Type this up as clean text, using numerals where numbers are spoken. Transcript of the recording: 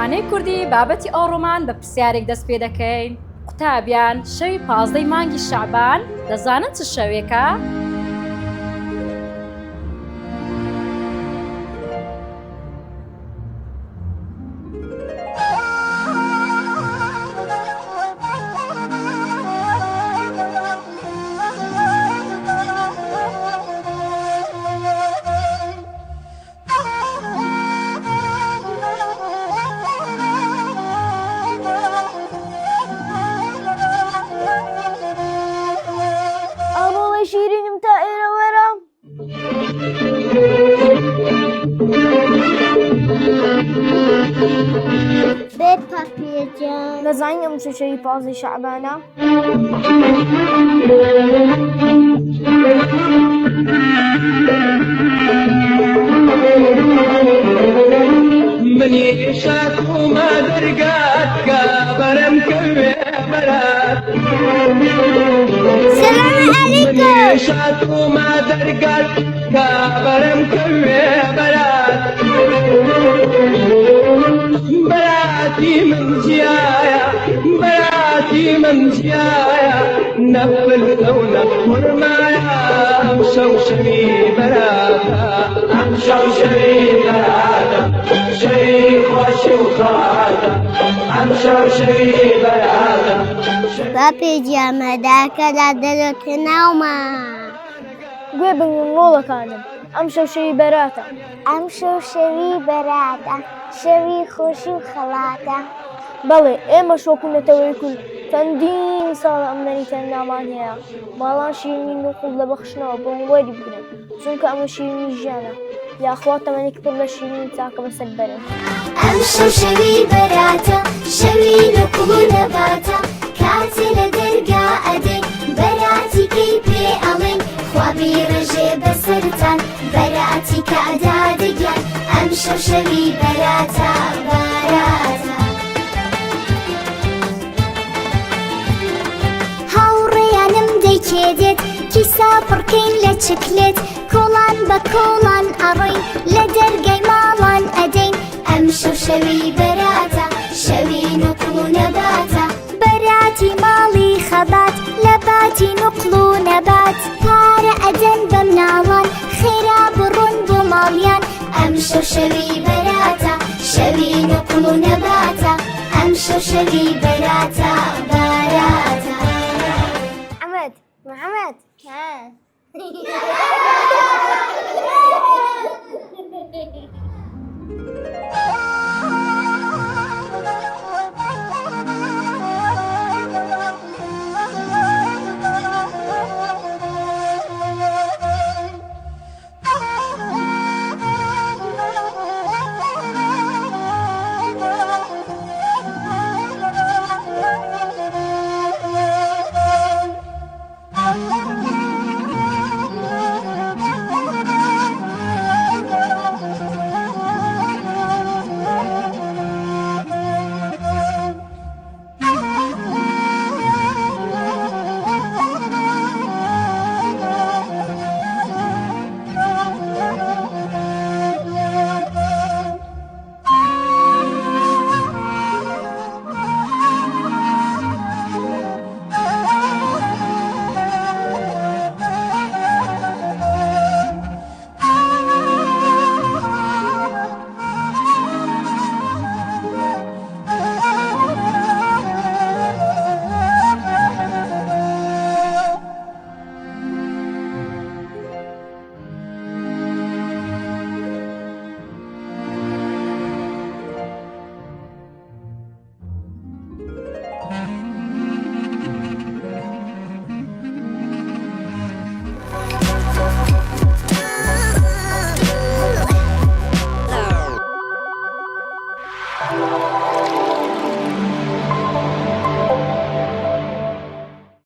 زانەی کوردی بابەتی ئەو ڕۆمان بە پرسیارێک دەست پێ دەکەین. قوتابیان شەوی 15 مانگی شەعبان دەزانن چ شەوێکە؟ شیرینم تا ئێرە وەرە بێت پاپیەجان نەزانین ئەم شەوی 15 شەعبانە منی شاکوما دەرگات کە بەرەم کەوێ بەرات سلام علیکم شاکوما دەرگات کە بەرەم کەوێ بەرات بەراتی من جیایە بەراتی من جیایە نەفل لەو نەفورمایە ئەم شەو شەوی بەراتە ئەم شەو شەوی بەراتە شەوی خۆشی و خاتە ئەم شەو شەوی بەراتە باپی جامەداکە لا دەرەوتە ناومان گوێ بگرن مۆڵەکانم ئەم شەو شەوی بەراتە ئەم شەو شەوی بەراتە شەوی خۆشی و خەڵاتە بەڵێ ئێمە شۆکوونەتەوەی کورد چەندین ساڵە ئەم نەریتە نامان هەیە ماڵان شیرینی نوقڵ دەبەخشنەوە بۆ وەری بگرن چونکە ئەمە شیرینی ژیانە یاخوا تەمەنێک پڕ لە شیرینی چاکە بەسەر بەرن ئەم شەو شەوی بەراتە شەوی نوقڵ و نەباتە کاتێ لە دەرگا ئەدەین بەراتی کەی پێ ئەڵێن خوا بیڕێژێ بەسەرتان بەراتی کەدا دەگیان ئەم شەو شەوی بەراتە بەراتە هاوڕێیانم دەیکێدێت کیسا پڕکەین لە چکلێت کۆڵان بە کۆڵان ئەڕۆین لە دەرگای ماڵان ئەدەین ئەم شەو شەوی بەراتە شەوی نوقڵ و نەباتە بەراتی ماڵی خەبات لە باتی نوقڵ و نەبات پارە ئەدەن بە مناڵان خێرا بڕۆن بۆ ماڵیان ئەم شەو شەوی بەراتە شەوی نوقڵ و نەباتە ئەم شەو شەوی بەراتە بەراتە